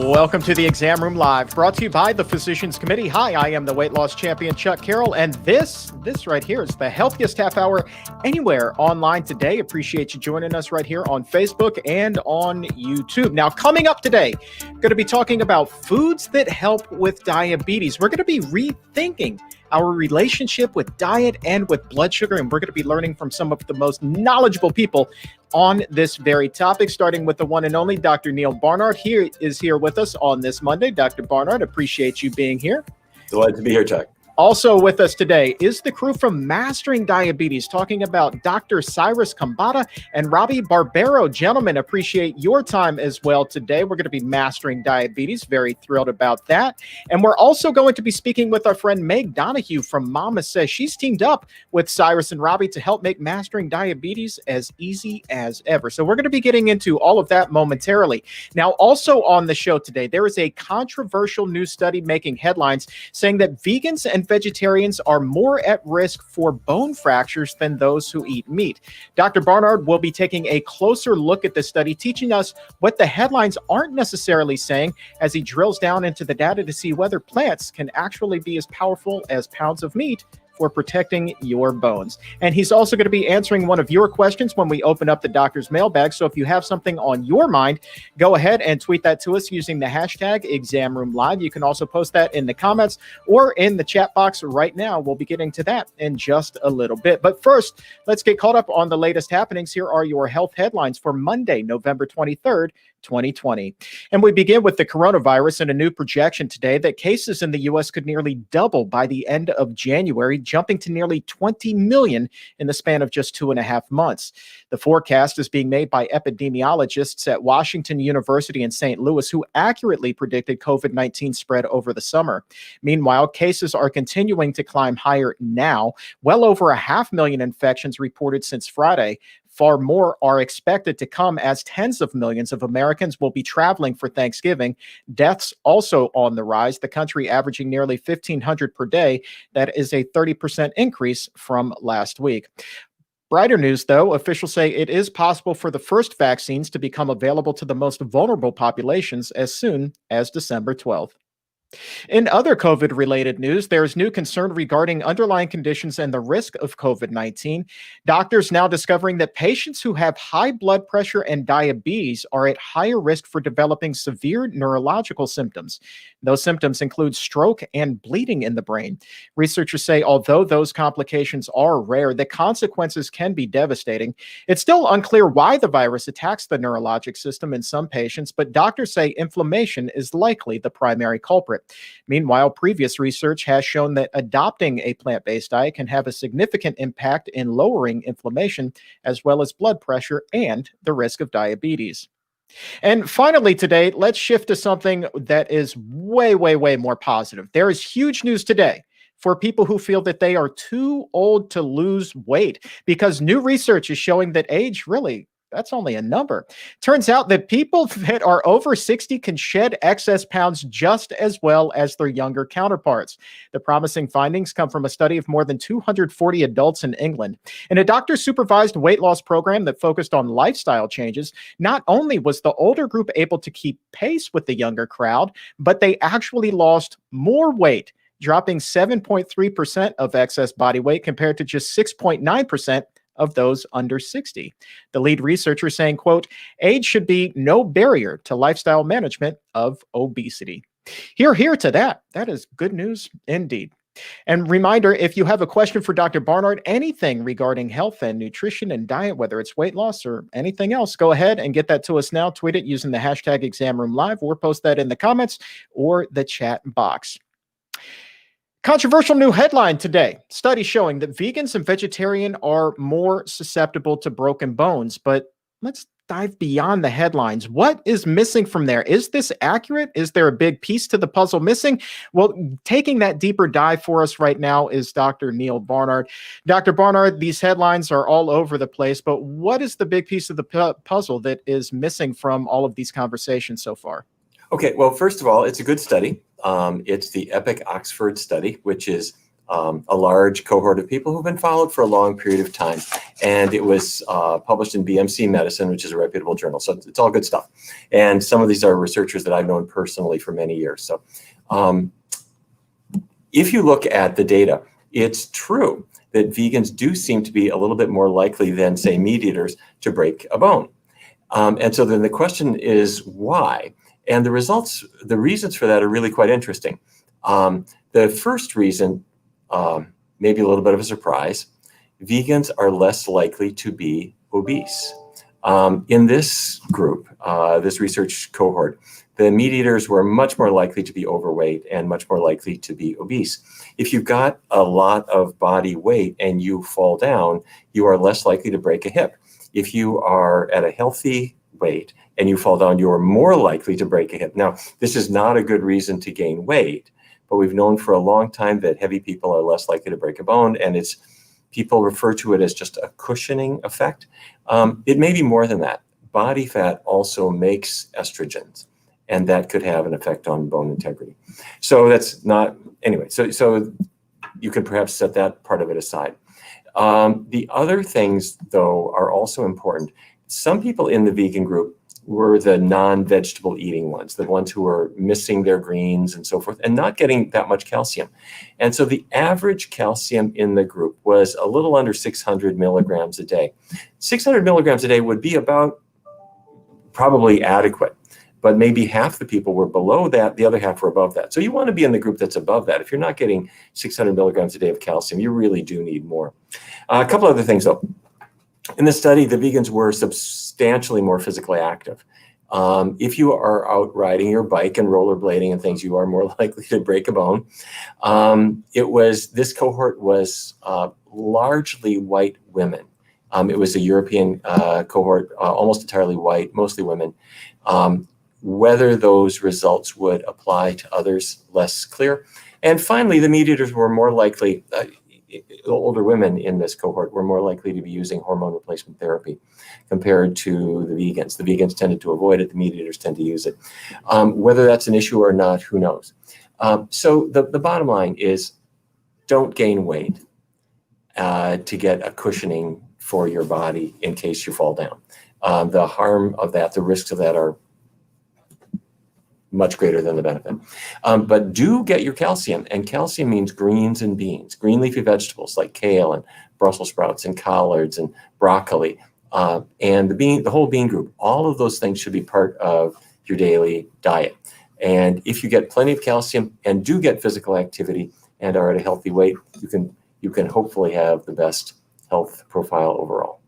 Welcome to the Exam Room Live, brought to you by the Physicians Committee. Hi, I am the weight loss champion, Chuck Carroll, and this right here is the healthiest half hour anywhere online today. Appreciate you joining us right here on Facebook and on YouTube. Now, coming up today, going to be talking about foods that help with diabetes. We're going to be rethinking our relationship with diet and with blood sugar, and we're going to be learning from some of the most knowledgeable people on this very topic, starting with the one and only Dr. Neal Barnard. Here with us on this Monday. Dr. Barnard, appreciate you being here. Delighted to be here, Chuck. Also with us today is the crew from Mastering Diabetes, talking about Dr. Cyrus Khambatta and Robby Barbaro. Gentlemen, appreciate your time as well today. We're going to be mastering diabetes. Very thrilled about that. And we're also going to be speaking with our friend Meg Donahue from Mama Sezz. She's teamed up with Cyrus and Robby to help make mastering diabetes as easy as ever. So we're going to be getting into all of that momentarily. Now, also on the show today, there is a controversial new study making headlines saying that vegans and vegetarians are more at risk for bone fractures than those who eat meat. Dr. Barnard will be taking a closer look at this study, teaching us what the headlines aren't necessarily saying as he drills down into the data to see whether plants can actually be as powerful as pounds of meat for protecting your bones. And he's also going to be answering one of your questions when we open up the doctor's mailbag. So if you have something on your mind, go ahead and tweet that to us using the hashtag ExamRoomLive. You can also post that in the comments or in the chat box right now. We'll be getting to that in just a little bit. But first, let's get caught up on the latest happenings. Here are your health headlines for Monday, November 23rd, 2020. And we begin with the coronavirus and a new projection today that cases in the U.S. could nearly double by the end of January, jumping to nearly 20 million in the span of just 2.5 months. The forecast is being made by epidemiologists at Washington University in St. Louis, who accurately predicted COVID-19 spread over the summer. Meanwhile, cases are continuing to climb higher now, well over 500,000 infections reported since Friday. Far more are expected to come as tens of millions of Americans will be traveling for Thanksgiving. Deaths also on the rise, the country averaging nearly 1,500 per day. That is a 30% increase from last week. Brighter news, though, officials say it is possible for the first vaccines to become available to the most vulnerable populations as soon as December 12th. In other COVID-related news, there is new concern regarding underlying conditions and the risk of COVID-19. Doctors now discovering that patients who have high blood pressure and diabetes are at higher risk for developing severe neurological symptoms. Those symptoms include stroke and bleeding in the brain. Researchers say although those complications are rare, the consequences can be devastating. It's still unclear why the virus attacks the neurologic system in some patients, but doctors say inflammation is likely the primary culprit. Meanwhile, previous research has shown that adopting a plant-based diet can have a significant impact in lowering inflammation, as well as blood pressure and the risk of diabetes. And finally today, let's shift to something that is way, way, way more positive. There is huge news today for people who feel that they are too old to lose weight, because new research is showing that age that's only a number. Turns out that people that are over 60 can shed excess pounds just as well as their younger counterparts. The promising findings come from a study of more than 240 adults in England. In a doctor-supervised weight loss program that focused on lifestyle changes, not only was the older group able to keep pace with the younger crowd, but they actually lost more weight, dropping 7.3% of excess body weight compared to just 6.9% of those under 60. The lead researcher saying, quote, age should be no barrier to lifestyle management of obesity. Hear to that. That is good news indeed. And reminder, if you have a question for Dr. Barnard, anything regarding health and nutrition and diet, whether it's weight loss or anything else, go ahead and get that to us now. Tweet it using the hashtag ExamRoomLive or post that in the comments or the chat box. Controversial new headline today. Study showing that vegans and vegetarian are more susceptible to broken bones. But let's dive beyond the headlines. What is missing from there? Is this accurate? Is there a big piece to the puzzle missing? Well, taking that deeper dive for us right now is Dr. Neal Barnard. Dr. Barnard, these headlines are all over the place, but what is the big piece of the puzzle that is missing from all of these conversations so far? Okay, well, first of all, it's a good study. It's the EPIC Oxford study, which is a large cohort of people who've been followed for a long period of time. And it was published in BMC Medicine, which is a reputable journal. So it's all good stuff. And some of these are researchers that I've known personally for many years. So if you look at the data, it's true that vegans do seem to be a little bit more likely than, say, meat eaters to break a bone. And so then the question is why? And the reasons for that are really quite interesting. The first reason, maybe a little bit of a surprise, vegans are less likely to be obese. In this group, this research cohort, the meat eaters were much more likely to be overweight and much more likely to be obese. If you've got a lot of body weight and you fall down, you are less likely to break a hip. If you are at a healthy weight and you fall down, you are more likely to break a hip. Now, this is not a good reason to gain weight, but we've known for a long time that heavy people are less likely to break a bone, and people refer to it as just a cushioning effect. It may be more than that. Body fat also makes estrogens, and that could have an effect on bone integrity. So that's not, anyway, so you can perhaps set that part of it aside. The other things, though, are also important. Some people in the vegan group were the non-vegetable eating ones, the ones who were missing their greens and so forth, and not getting that much calcium. And so the average calcium in the group was a little under 600 milligrams a day. 600 milligrams a day would be about probably adequate, but maybe half the people were below that, the other half were above that. So you want to be in the group that's above that. If you're not getting 600 milligrams a day of calcium, you really do need more. A couple other things, though. In the study, the vegans were substantially more physically active. If you are out riding your bike and rollerblading and things, you are more likely to break a bone. This cohort was largely white women. It was a European cohort, almost entirely white, mostly women. Whether those results would apply to others, less clear. And finally, the meat eaters were more likely, older women in this cohort were more likely to be using hormone replacement therapy compared to the vegans. The vegans tended to avoid it, the meat eaters tend to use it. Whether that's an issue or not, who knows? So the bottom line is, don't gain weight to get a cushioning for your body in case you fall down. The harm of that, the risks of that are much greater than the benefit. But do get your calcium, and calcium means greens and beans, green leafy vegetables like kale and Brussels sprouts and collards and broccoli, and the whole bean group. All of those things should be part of your daily diet. And if you get plenty of calcium and do get physical activity and are at a healthy weight, you can hopefully have the best health profile overall.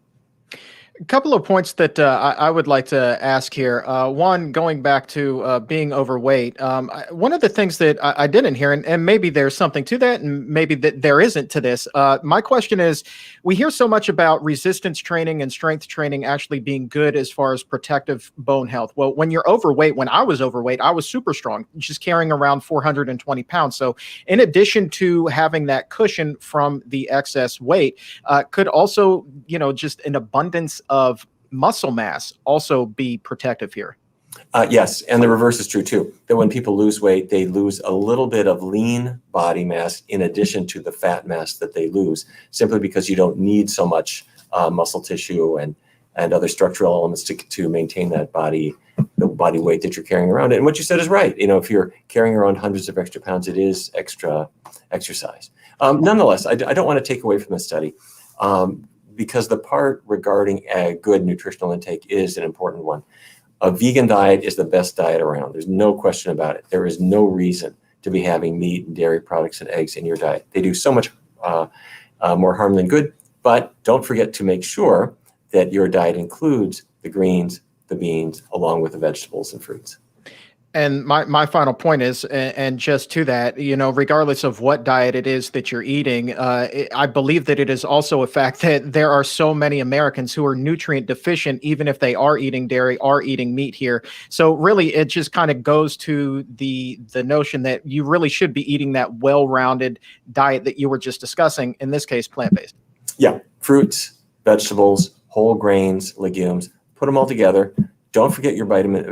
A couple of points that I would like to ask here. One, going back to being overweight. One of the things that I didn't hear, and maybe there's something to that, and maybe that there isn't to this. My question is, we hear so much about resistance training and strength training actually being good as far as protective bone health. Well, when you're overweight, when I was overweight, I was super strong, just carrying around 420 pounds. So in addition to having that cushion from the excess weight, could also, just an abundance of muscle mass also be protective here? Yes, and the reverse is true too, that when people lose weight, they lose a little bit of lean body mass in addition to the fat mass that they lose, simply because you don't need so much muscle tissue and other structural elements to maintain the body weight that you're carrying around. And what you said is right. If you're carrying around hundreds of extra pounds, it is extra exercise. Nonetheless, I don't want to take away from the study, because the part regarding a good nutritional intake is an important one. A vegan diet is the best diet around. There's no question about it. There is no reason to be having meat and dairy products and eggs in your diet. They do so much more harm than good, but don't forget to make sure that your diet includes the greens, the beans, along with the vegetables and fruits. And my final point is, and just to that, regardless of what diet it is that you're eating, I believe that it is also a fact that there are so many Americans who are nutrient deficient, even if they are eating dairy, are eating meat here. So really, it just kind of goes to the notion that you really should be eating that well-rounded diet that you were just discussing, in this case, plant-based. Yeah, fruits, vegetables, whole grains, legumes, put them all together. Don't forget your vitamin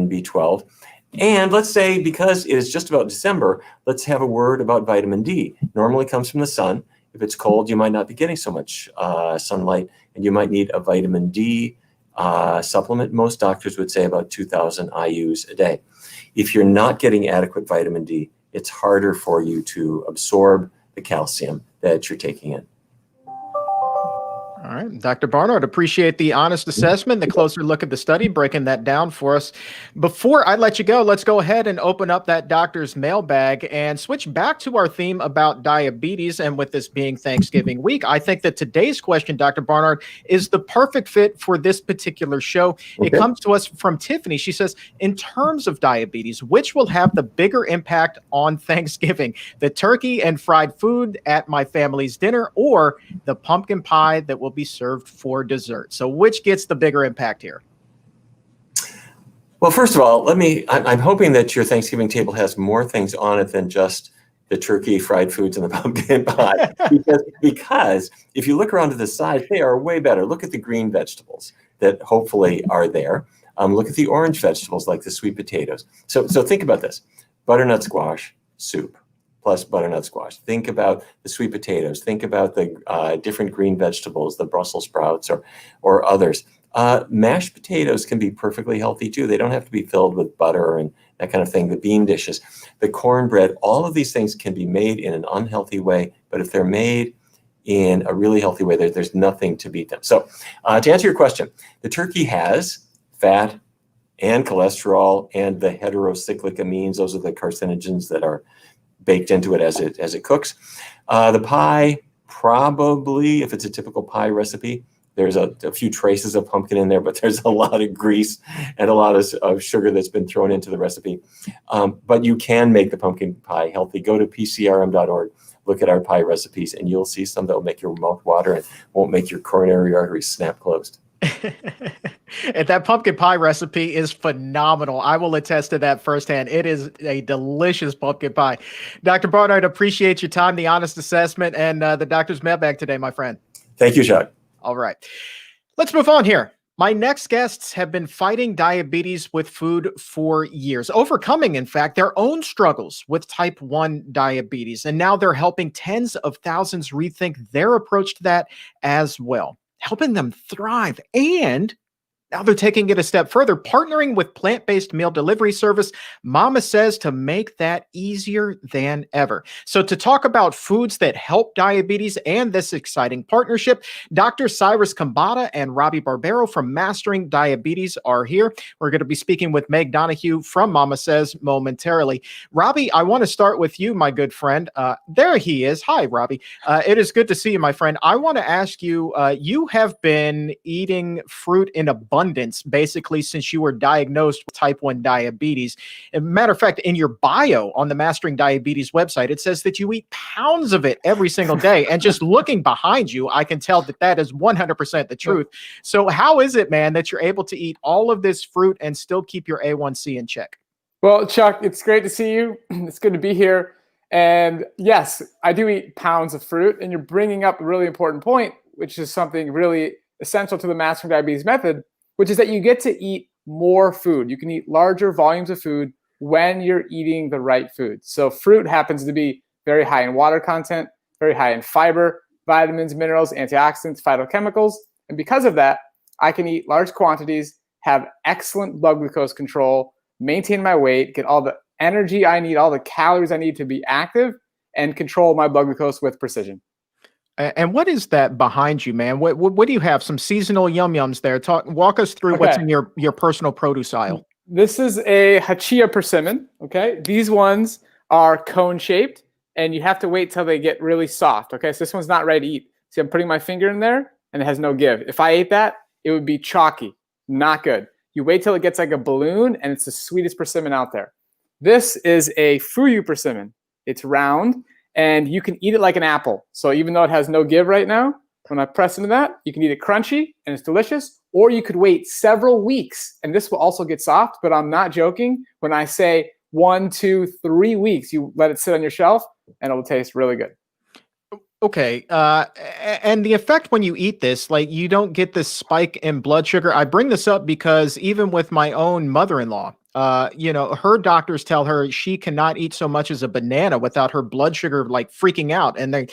B12. And let's say, because it is just about December, let's have a word about vitamin D. Normally comes from the sun. If it's cold, you might not be getting so much sunlight, and you might need a vitamin D supplement. Most doctors would say about 2,000 IUs a day. If you're not getting adequate vitamin D, it's harder for you to absorb the calcium that you're taking in. All right, Dr. Barnard, appreciate the honest assessment, the closer look at the study, breaking that down for us. Before I let you go, let's go ahead and open up that doctor's mailbag and switch back to our theme about diabetes. And with this being Thanksgiving week, I think that today's question, Dr. Barnard, is the perfect fit for this particular show. Okay. It comes to us from Tiffany. She says, in terms of diabetes, which will have the bigger impact on Thanksgiving, the turkey and fried food at my family's dinner, or the pumpkin pie that will be served for dessert? So which gets the bigger impact here? Well, first of all, I'm hoping that your Thanksgiving table has more things on it than just the turkey, fried foods, and the pumpkin pie. because if you look around to the side, they are way better. Look at the green vegetables that hopefully are there. Look at the orange vegetables like the sweet potatoes. So think about this: butternut squash soup plus butternut squash. Think about the sweet potatoes. Think about the different green vegetables, the Brussels sprouts or others. Mashed potatoes can be perfectly healthy too. They don't have to be filled with butter and that kind of thing. The bean dishes, the cornbread, all of these things can be made in an unhealthy way, but if they're made in a really healthy way, there's nothing to beat them. So to answer your question, the turkey has fat and cholesterol and the heterocyclic amines. Those are the carcinogens that are baked into it as it cooks. The pie, probably, if it's a typical pie recipe, there's a few traces of pumpkin in there, but there's a lot of grease and a lot of sugar that's been thrown into the recipe. But you can make the pumpkin pie healthy. Go to pcrm.org, look at our pie recipes, and you'll see some that will make your mouth water and won't make your coronary arteries snap closed. And that pumpkin pie recipe is phenomenal. I will attest to that firsthand. It is a delicious pumpkin pie. Dr. Barnard, appreciate your time, the honest assessment, and the doctor's mailbag today, my friend. Thank you, Chuck. All right. Let's move on here. My next guests have been fighting diabetes with food for years, overcoming, in fact, their own struggles with type 1 diabetes. And now they're helping tens of thousands rethink their approach to that as well, helping them thrive. And now they're taking it a step further, partnering with plant-based meal delivery service Mama Sezz to make that easier than ever. So to talk about foods that help diabetes and this exciting partnership, Dr. Cyrus Khambatta and Robby Barbaro from Mastering Diabetes are here. We're going to be speaking with Meg Donahue from Mama Sezz momentarily. Robby, I want to start with you, my good friend. There he is. Hi, Robby. It is good to see you, my friend. I want to ask you, you have been eating fruit in abundance basically since you were diagnosed with type 1 diabetes. As a matter of fact, in your bio on the Mastering Diabetes website, it says that you eat pounds of it every single day. And just looking behind you, I can tell that that is 100% the truth. So how is it, man, that you're able to eat all of this fruit and still keep your A1C in check? Well, Chuck, it's great to see you. It's good to be here. And yes, I do eat pounds of fruit. And you're bringing up a really important point, which is something really essential to the Mastering Diabetes method, which is that you get to eat more food. You can eat larger volumes of food when you're eating the right food. So fruit happens to be very high in water content, very high in fiber, vitamins, minerals, antioxidants, phytochemicals. And because of that, I can eat large quantities, have excellent blood glucose control, maintain my weight, get all the energy I need, all the calories I need to be active, and control my blood glucose with precision. And what is that behind you, man? What do you have? Some seasonal yum-yums there. Walk us through what's in your personal produce aisle. This is a hachia persimmon, okay? These ones are cone-shaped, and you have to wait till they get really soft, okay? So this one's not ready to eat. See, I'm putting my finger in there, and it has no give. If I ate that, it would be chalky, not good. You wait till it gets like a balloon, and it's the sweetest persimmon out there. This is a fuyu persimmon. It's round, and you can eat it like an apple. So even though it has no give right now, when I press into that, you can eat it crunchy and it's delicious, or you could wait several weeks and this will also get soft, but I'm not joking. When I say 1, 2, 3 weeks, you let it sit on your shelf and it will taste really good. Okay. And the effect when you eat this, like you don't get this spike in blood sugar. I bring this up because even with my own mother-in-law, her doctors tell her she cannot eat so much as a banana without her blood sugar like freaking out. And they,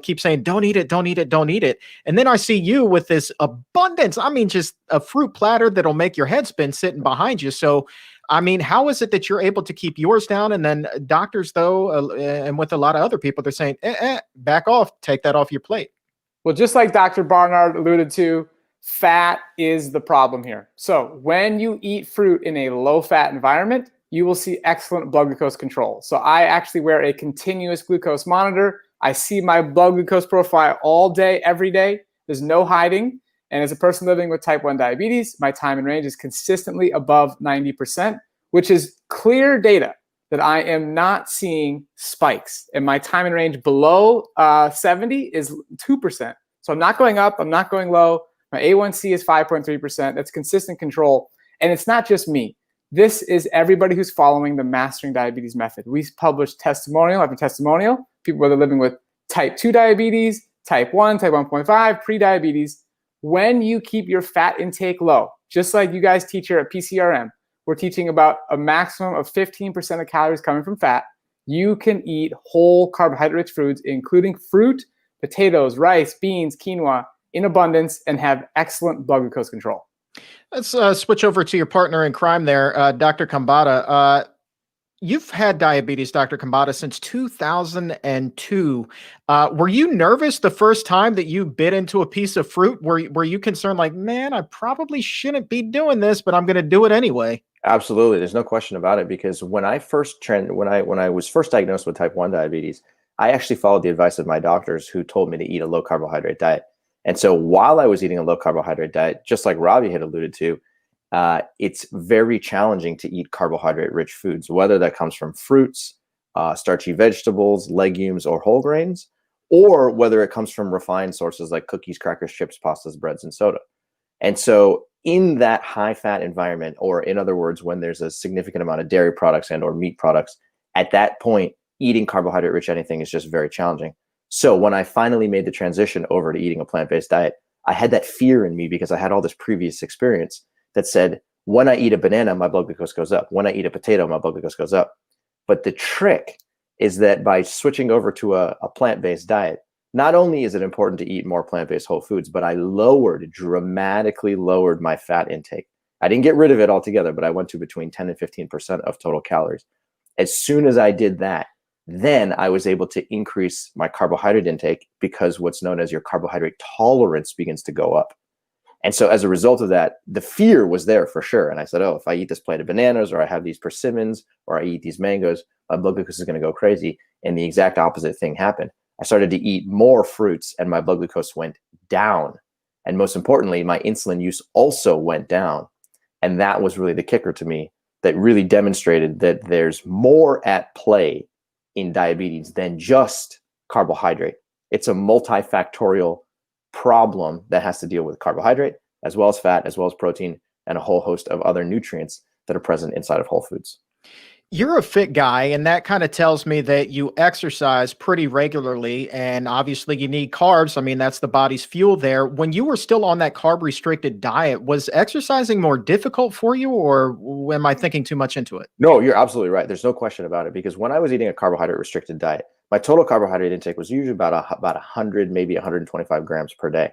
keep saying, don't eat it, don't eat it, don't eat it. And then I see you with this abundance. I mean, just a fruit platter that'll make your head spin sitting behind you. So, I mean, how is it that you're able to keep yours down? And then doctors, though, and with a lot of other people, they're saying, back off, take that off your plate. Well, just like Dr. Barnard alluded to, fat is the problem here. So when you eat fruit in a low-fat environment, you will see excellent blood glucose control. So I actually wear a continuous glucose monitor. I see my blood glucose profile all day, every day. There's no hiding. And as a person living with type 1 diabetes, my time in range is consistently above 90%, which is clear data that I am not seeing spikes. And my time in range below 70 is 2%. So I'm not going up, I'm not going low. My A1C is 5.3%. That's consistent control. And it's not just me. This is everybody who's following the Mastering Diabetes method. We publish testimonial after testimonial, people whether living with type 2 diabetes, type 1, type 1.5, pre-diabetes. When you keep your fat intake low, just like you guys teach here at PCRM, we're teaching about a maximum of 15% of calories coming from fat. You can eat whole carbohydrate-rich foods, including fruit, potatoes, rice, beans, quinoa, in abundance, and have excellent blood glucose control. Let's switch over to your partner in crime there, Dr. Khambatta. You've had diabetes, Dr. Khambatta, since 2002. Were you nervous the first time that you bit into a piece of fruit? Were you concerned, like, man, I probably shouldn't be doing this, but I'm going to do it anyway? Absolutely. There's no question about it, because when I was first diagnosed with type 1 diabetes, I actually followed the advice of my doctors, who told me to eat a low carbohydrate diet. And so while I was eating a low carbohydrate diet, just like Robby had alluded to, it's very challenging to eat carbohydrate rich foods, whether that comes from fruits, starchy vegetables, legumes, or whole grains, or whether it comes from refined sources like cookies, crackers, chips, pastas, breads, and soda. And so in that high fat environment, or in other words, when there's a significant amount of dairy products and or meat products, at that point, eating carbohydrate rich anything is just very challenging. So when I finally made the transition over to eating a plant-based diet, I had that fear in me because I had all this previous experience that said, when I eat a banana, my blood glucose goes up. When I eat a potato, my blood glucose goes up. But the trick is that by switching over to a plant-based diet, not only is it important to eat more plant-based whole foods, but I dramatically lowered my fat intake. I didn't get rid of it altogether, but I went to between 10 and 15% of total calories. As soon as I did that, then I was able to increase my carbohydrate intake, because what's known as your carbohydrate tolerance begins to go up. And so as a result of that, the fear was there for sure. And I said, oh, if I eat this plate of bananas, or I have these persimmons, or I eat these mangoes, my blood glucose is going to go crazy. And the exact opposite thing happened. I started to eat more fruits, and my blood glucose went down. And most importantly, my insulin use also went down. And that was really the kicker to me, that really demonstrated that there's more at play in diabetes than just carbohydrate. It's a multifactorial problem that has to deal with carbohydrate, as well as fat, as well as protein, and a whole host of other nutrients that are present inside of whole foods. You're a fit guy, and that kind of tells me that you exercise pretty regularly, and obviously you need carbs. I mean, that's the body's fuel there. When you were still on that carb-restricted diet, was exercising more difficult for you, or am I thinking too much into it? No, you're absolutely right. There's no question about it, because when I was eating a carbohydrate-restricted diet, my total carbohydrate intake was usually about 100, maybe 125 grams per day.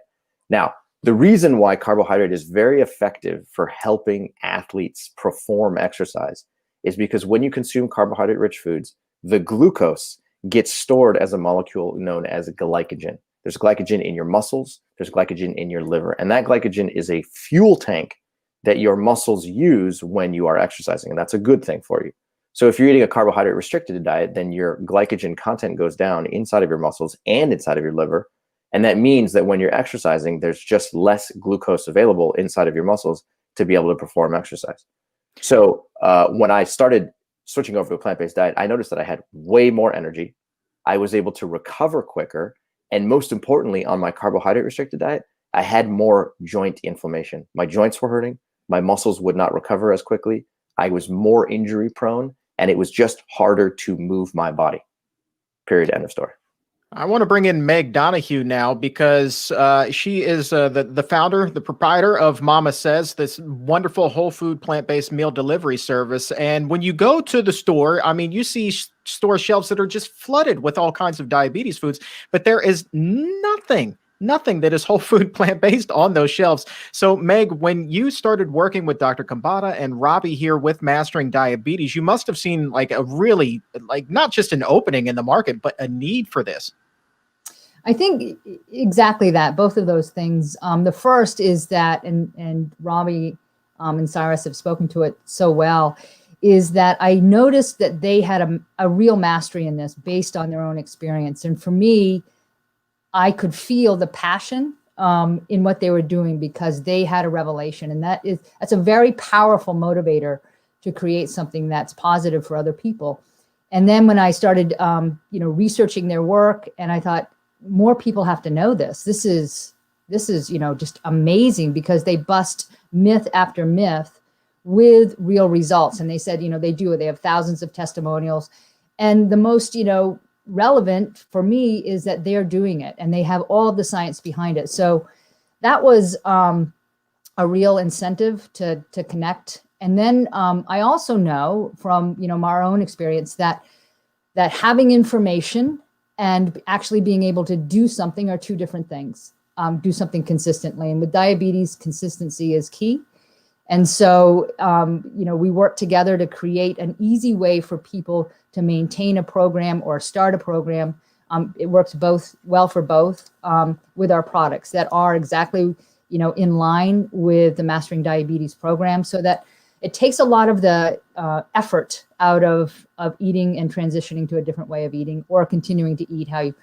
Now, the reason why carbohydrate is very effective for helping athletes perform exercise is because when you consume carbohydrate-rich foods, the glucose gets stored as a molecule known as glycogen. There's glycogen in your muscles, there's glycogen in your liver, and that glycogen is a fuel tank that your muscles use when you are exercising, and that's a good thing for you. So if you're eating a carbohydrate-restricted diet, then your glycogen content goes down inside of your muscles and inside of your liver, and that means that when you're exercising, there's just less glucose available inside of your muscles to be able to perform exercise. So when I started switching over to a plant-based diet, I noticed that I had way more energy. I was able to recover quicker. And most importantly, on my carbohydrate-restricted diet, I had more joint inflammation. My joints were hurting. My muscles would not recover as quickly. I was more injury prone, and it was just harder to move my body. Period. End of story. I want to bring in Meg Donahue now because she is the founder, the proprietor of Mama Sezz, this wonderful whole food plant-based meal delivery service. And when you go to the store, I mean, you see store shelves that are just flooded with all kinds of diabetes foods, but there is nothing that is whole food plant-based on those shelves. So Meg, when you started working with Dr. Khambatta and Robby here with Mastering Diabetes, you must have seen like a really, like not just an opening in the market, but a need for this. I think exactly that, both of those things. The first is that, and Robby and Cyrus have spoken to it so well, is that I noticed that they had a real mastery in this based on their own experience. And for me, I could feel the passion in what they were doing because they had a revelation. And that's a very powerful motivator to create something that's positive for other people. And then when I started, researching their work, and I thought, more people have to know this. This is, just amazing because they bust myth after myth with real results. And they said, they have thousands of testimonials. And the most, relevant for me is that they're doing it and they have all of the science behind it. So that was a real incentive to connect. And then I also know from, my own experience that having information and actually being able to do something are two different things. Do something consistently. And with diabetes, consistency is key. And so, we work together to create an easy way for people to maintain a program or start a program. It works well for both with our products that are exactly, in line with the Mastering Diabetes program, so that it takes a lot of the effort out of eating and transitioning to a different way of eating or continuing to eat how you,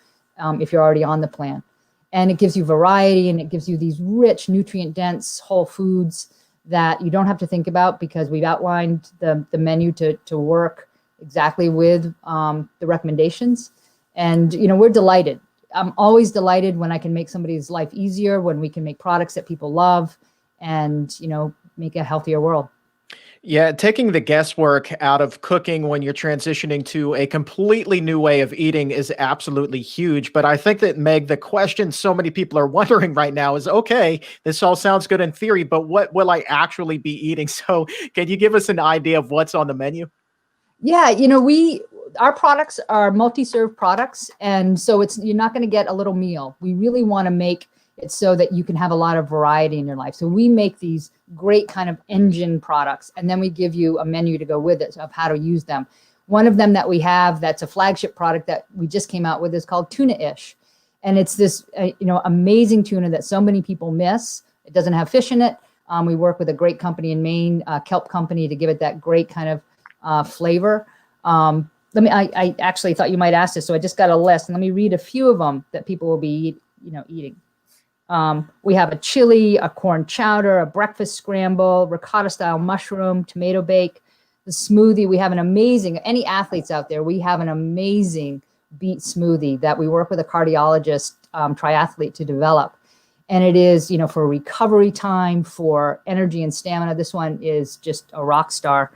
if you're already on the plan. And it gives you variety and it gives you these rich, nutrient-dense whole foods that you don't have to think about because we've outlined the menu to work exactly with the recommendations. And, we're delighted. I'm always delighted when I can make somebody's life easier, when we can make products that people love and, make a healthier world. Yeah, taking the guesswork out of cooking when you're transitioning to a completely new way of eating is absolutely huge. But I think that, Meg, the question so many people are wondering right now is, okay, this all sounds good in theory, but what will I actually be eating? So can you give us an idea of what's on the menu? Yeah, our products are multi-serve products. And so you're not going to get a little meal. We really want to make it so that you can have a lot of variety in your life. So we make these great kind of engine products, and then we give you a menu to go with it of how to use them. One of them that we have that's a flagship product that we just came out with is called Tuna-ish. And it's this amazing tuna that so many people miss. It doesn't have fish in it. We work with a great company in Maine, kelp company, to give it that great kind of flavor. I actually thought you might ask this, so I just got a list, and let me read a few of them that people will be eating. We have a chili, a corn chowder, a breakfast scramble, ricotta style mushroom, tomato bake, the smoothie. We have an amazing, any athletes out there, we have an amazing beet smoothie that we work with a cardiologist, triathlete to develop. And it is, for recovery time, for energy and stamina. This one is just a rock star.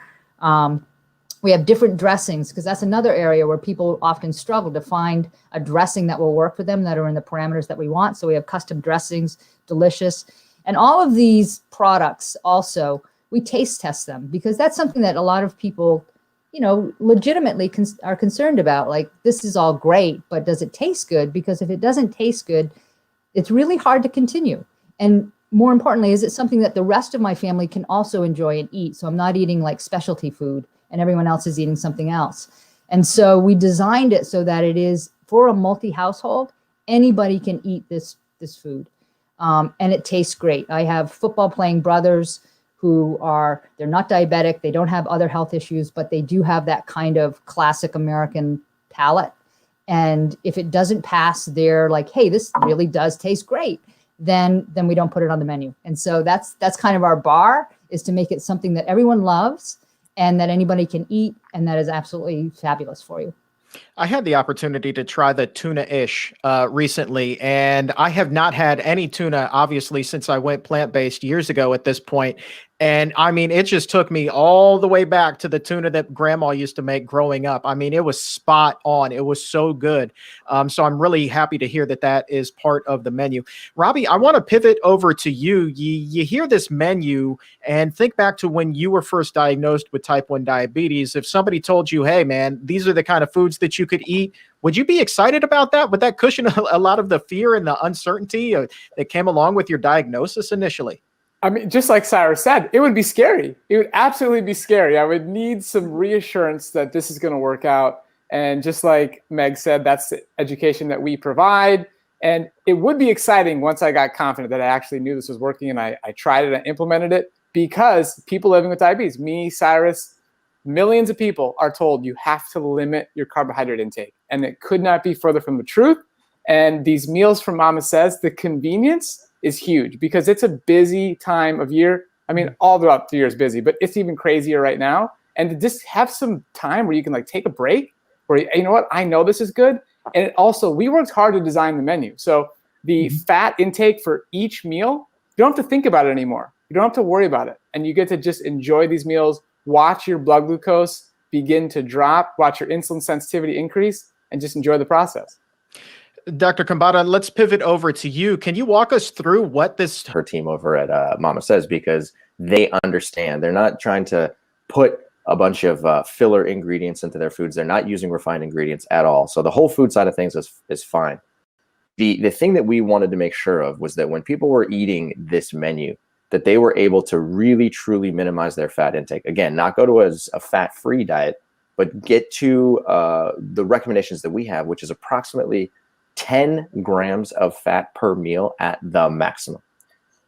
We have different dressings because that's another area where people often struggle to find a dressing that will work for them that are in the parameters that we want. So we have custom dressings, delicious. And all of these products also, we taste test them because that's something that a lot of people, legitimately are concerned about. Like, this is all great, but does it taste good? Because if it doesn't taste good, it's really hard to continue. And more importantly, is it something that the rest of my family can also enjoy and eat? So I'm not eating like specialty food and everyone else is eating something else. And so we designed it so that it is for a multi-household. Anybody can eat this food. And it tastes great. I have football playing brothers who they're not diabetic. They don't have other health issues, but they do have that kind of classic American palate. And if it doesn't pass, they're like, hey, this really does taste great. Then we don't put it on the menu. And so that's kind of our bar, is to make it something that everyone loves and that anybody can eat, and that is absolutely fabulous for you. I had the opportunity to try the Tuna-ish recently, and I have not had any tuna, obviously, since I went plant-based years ago at this point. And I mean, it just took me all the way back to the tuna that grandma used to make growing up. I mean, it was spot on. It was so good. So I'm really happy to hear that that is part of the menu. Robby, I want to pivot over to you. You hear this menu and think back to when you were first diagnosed with type 1 diabetes. If somebody told you, hey, man, these are the kind of foods that you could eat, would you be excited about that? Would that cushion a lot of the fear and the uncertainty that came along with your diagnosis initially? I mean, just like Cyrus said, it would be scary. It would absolutely be scary. I would need some reassurance that this is going to work out. And just like Meg said, that's the education that we provide. And it would be exciting once I got confident that I actually knew this was working and I tried it and implemented it, because people living with diabetes, me, Cyrus, millions of people are told you have to limit your carbohydrate intake. And it could not be further from the truth. And these meals from Mama Sezz, the convenience is huge because it's a busy time of year. I mean, all throughout the year is busy, but it's even crazier right now. And to just have some time where you can like take a break, where, you know what, I know this is good. And it also, we worked hard to design the menu. So the fat intake for each meal, you don't have to think about it anymore. You don't have to worry about it. And you get to just enjoy these meals, watch your blood glucose begin to drop, watch your insulin sensitivity increase, and just enjoy the process. Dr. Khambatta, let's pivot over to you. Can you walk us through what this... Her team over at Mama Sezz, because they understand. They're not trying to put a bunch of filler ingredients into their foods. They're not using refined ingredients at all. So the whole food side of things is fine. The thing that we wanted to make sure of was that when people were eating this menu, that they were able to really, truly minimize their fat intake. Again, not go to a fat-free diet, but get to the recommendations that we have, which is approximately 10 grams of fat per meal at the maximum.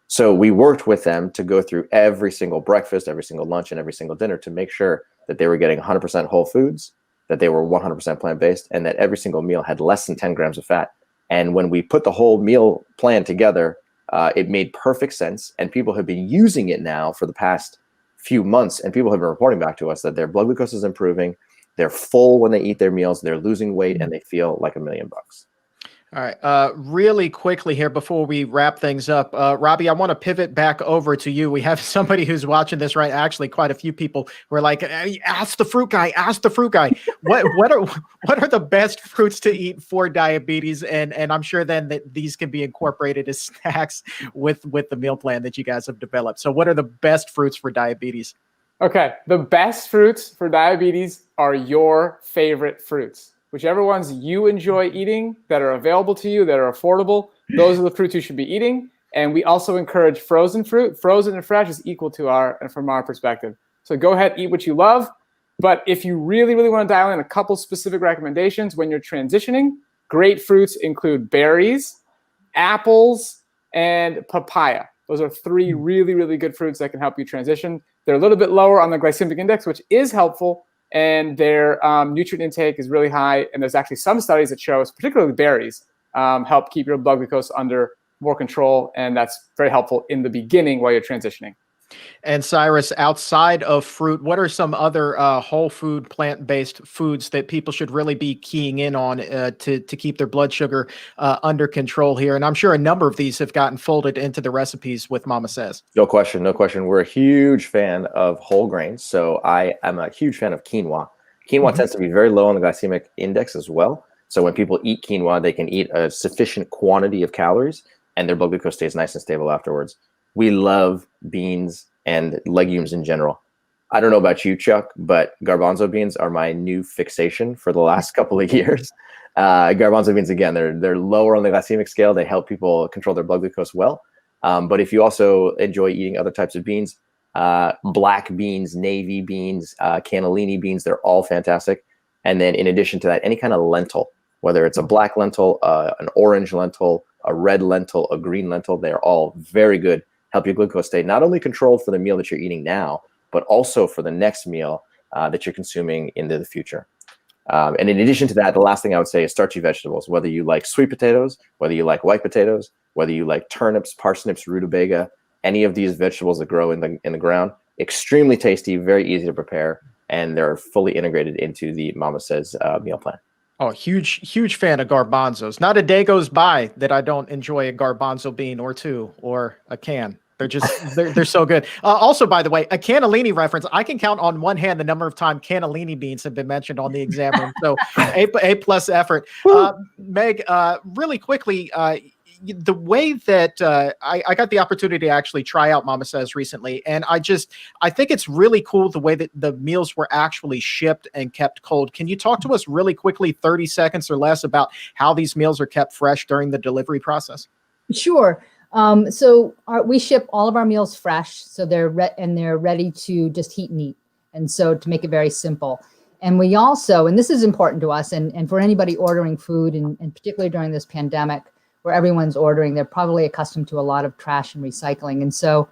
So we worked with them to go through every single breakfast, every single lunch, and every single dinner to make sure that they were getting 100% whole foods, that they were 100% plant-based, and that every single meal had less than 10 grams of fat. And when we put the whole meal plan together, it made perfect sense. And people have been using it now for the past few months, and people have been reporting back to us that their blood glucose is improving, they're full when they eat their meals, they're losing weight, and they feel like $1 million. All right. Really quickly here before we wrap things up, Robby, I want to pivot back over to you. We have somebody who's watching this, right? Actually, quite a few people who are like, hey, ask the fruit guy, ask the fruit guy. What are the best fruits to eat for diabetes? And I'm sure then that these can be incorporated as snacks with the meal plan that you guys have developed. So what are the best fruits for diabetes? Okay. The best fruits for diabetes are your favorite fruits. Whichever ones you enjoy eating that are available to you, that are affordable, those are the fruits you should be eating. And we also encourage frozen fruit. Frozen and fresh is equal to from our perspective. So go ahead, eat what you love. But if you really, really want to dial in a couple specific recommendations when you're transitioning, great fruits include berries, apples, and papaya. Those are three really, really good fruits that can help you transition. They're a little bit lower on the glycemic index, which is helpful. And their nutrient intake is really high. And there's actually some studies that show, particularly berries, help keep your blood glucose under more control. And that's very helpful in the beginning while you're transitioning. And Cyrus, outside of fruit, what are some other whole food, plant-based foods that people should really be keying in on to keep their blood sugar under control here? And I'm sure a number of these have gotten folded into the recipes with Mama Sezz. No question, no question. We're a huge fan of whole grains. So I am a huge fan of quinoa. Quinoa tends to be very low on the glycemic index as well. So when people eat quinoa, they can eat a sufficient quantity of calories and their blood glucose stays nice and stable afterwards. We love beans and legumes in general. I don't know about you, Chuck, but garbanzo beans are my new fixation for the last couple of years. Garbanzo beans, again, they're lower on the glycemic scale. They help people control their blood glucose well. But if you also enjoy eating other types of beans, black beans, navy beans, cannellini beans, they're all fantastic. And then in addition to that, any kind of lentil, whether it's a black lentil, an orange lentil, a red lentil, a green lentil, they're all very good. Help your glucose stay not only controlled for the meal that you're eating now, but also for the next meal that you're consuming into the future. And in addition to that, the last thing I would say is starchy vegetables, whether you like sweet potatoes, whether you like white potatoes, whether you like turnips, parsnips, rutabaga, any of these vegetables that grow in the ground, extremely tasty, very easy to prepare, and they're fully integrated into the Mama Sezz meal plan. Oh, huge fan of garbanzos. Not a day goes by that I don't enjoy a garbanzo bean or two or a can. they're so good. Also, by the way, a cannellini reference. I can count on one hand the number of times cannellini beans have been mentioned on the exam room. So A plus effort. Meg, really quickly, the way that I got the opportunity to actually try out Mama Sezz recently, and I think it's really cool the way that the meals were actually shipped and kept cold. Can you talk to us really quickly, 30 seconds or less, about how these meals are kept fresh during the delivery process? Sure. We ship all of our meals fresh, so they're ready to just heat and eat. And so to make it very simple. And we also, and this is important to us, and for anybody ordering food, and particularly during this pandemic, where everyone's ordering, they're probably accustomed to a lot of trash and recycling. And so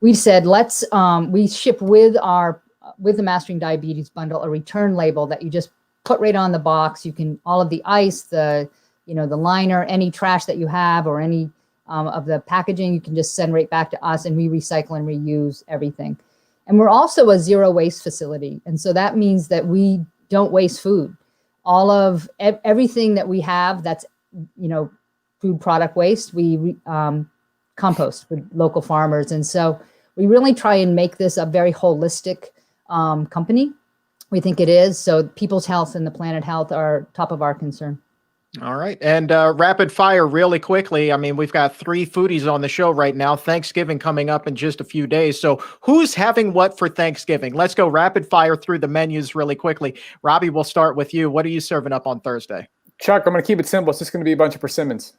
we said, we ship with the Mastering Diabetes bundle, a return label that you just put right on the box. You can, all of the ice, the liner, any trash that you have, or any of the packaging, you can just send right back to us, and we recycle and reuse everything. And we're also a zero waste facility. And so that means that we don't waste food. All of everything that we have that's, food product waste, we compost with local farmers. And so we really try and make this a very holistic company. We think it is. So people's health and the planet health are top of our concern. All right. And rapid fire really quickly. I mean, we've got 3 foodies on the show right now. Thanksgiving coming up in just a few days. So who's having what for Thanksgiving? Let's go rapid fire through the menus really quickly. Robby, we'll start with you. What are you serving up on Thursday? Chuck, I'm going to keep it simple. It's just going to be a bunch of persimmons.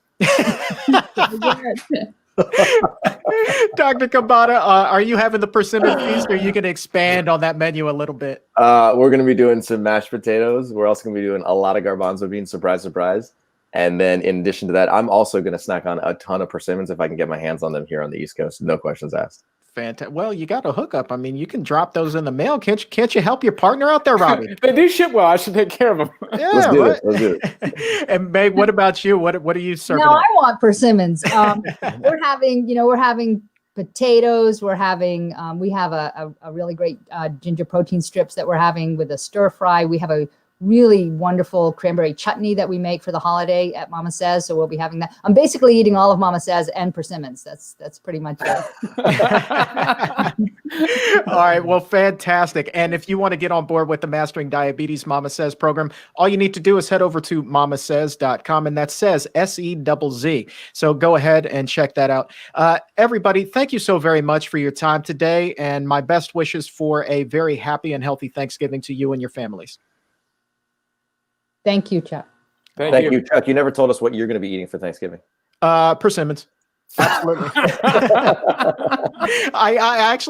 Dr. Khambatta, are you having the persimmon feast, or you can expand on that menu a little bit? We're going to be doing some mashed potatoes. We're also going to be doing a lot of garbanzo beans, surprise, surprise. And then in addition to that, I'm also going to snack on a ton of persimmons if I can get my hands on them here on the East Coast. No questions asked. Fantastic. Well, you got a hookup. I mean, you can drop those in the mail. Can't you help your partner out there, Robby? They do ship well. I should take care of them. Yeah, Let's do right. it. Let's do it. And Meg, what about you? What are you serving? No, up? I want persimmons. We're having potatoes. We're having we have a really great ginger protein strips that we're having with a stir fry. We have a really wonderful cranberry chutney that we make for the holiday at Mama Sezz. So we'll be having that. I'm basically eating all of Mama Sezz and persimmons. That's pretty much it. All right. Well, fantastic. And if you want to get on board with the Mastering Diabetes Mama Sezz program, all you need to do is head over to mamasezz.com, and that says SEZZ. So go ahead and check that out. Everybody, thank you so very much for your time today, and my best wishes for a very happy and healthy Thanksgiving to you and your families. Thank you, Chuck. Thank you, Chuck. You never told us what you're going to be eating for Thanksgiving. Persimmons. Absolutely.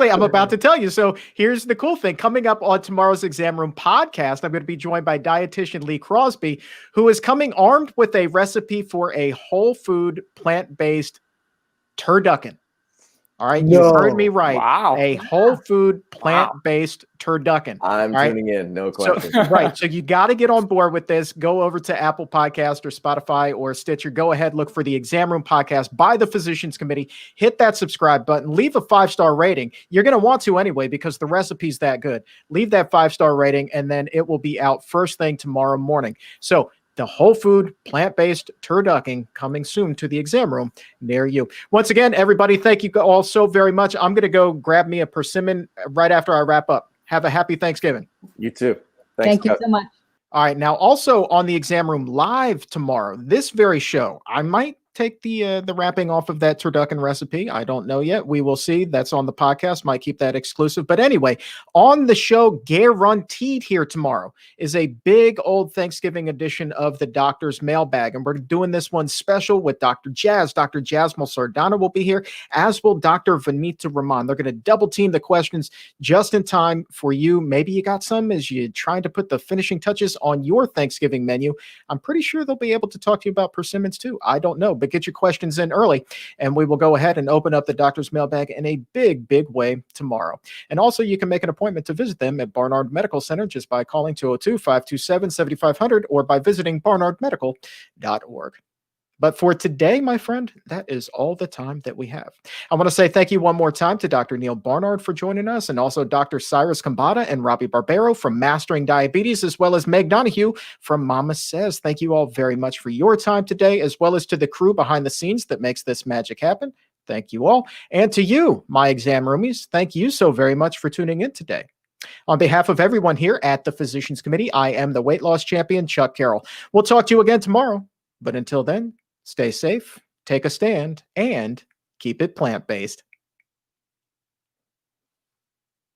I'm about to tell you. So here's the cool thing. Coming up on tomorrow's Exam Room podcast, I'm going to be joined by dietitian Lee Crosby, who is coming armed with a recipe for a whole food, plant-based turducken. All right. You heard me right. Wow. A whole food, plant-based turducken. I'm tuning in. No question. So, right. So you got to get on board with this. Go over to Apple Podcast or Spotify or Stitcher. Go ahead, look for the Exam Room podcast by the Physicians Committee. Hit that subscribe button. Leave a 5-star rating. You're going to want to anyway, because the recipe's that good. Leave that 5-star rating, and then it will be out first thing tomorrow morning. So the whole food, plant-based turducken coming soon to the Exam Room near you. Once again, everybody, thank you all so very much. I'm going to go grab me a persimmon right after I wrap up. Have a happy Thanksgiving. You too. Thank you so much. All right. Now, also on the Exam Room live tomorrow, this very show, I might take the wrapping off of that turducken recipe. I don't know yet. We will see. That's on the podcast. Might keep that exclusive. But anyway, on the show, guaranteed here tomorrow is a big old Thanksgiving edition of the Doctor's Mailbag. And we're doing this one special with Dr. Jazz. Dr. Jasmine Sardana will be here, as will Dr. Vanita Rahman. They're going to double team the questions just in time for you. Maybe you got some as you're trying to put the finishing touches on your Thanksgiving menu. I'm pretty sure they'll be able to talk to you about persimmons too. I don't know, but get your questions in early, and we will go ahead and open up the Doctor's Mailbag in a big, big way tomorrow. And also, you can make an appointment to visit them at Barnard Medical Center just by calling 202-527-7500 or by visiting barnardmedical.org. But for today, my friend, that is all the time that we have. I want to say thank you one more time to Dr. Neal Barnard for joining us, and also Dr. Cyrus Khambatta and Robby Barbaro from Mastering Diabetes, as well as Meg Donahue from Mama Sezz. Thank you all very much for your time today, as well as to the crew behind the scenes that makes this magic happen. Thank you all. And to you, my exam roomies, thank you so very much for tuning in today. On behalf of everyone here at the Physicians Committee, I am the weight loss champion, Chuck Carroll. We'll talk to you again tomorrow. But until then, stay safe, take a stand, and keep it plant-based.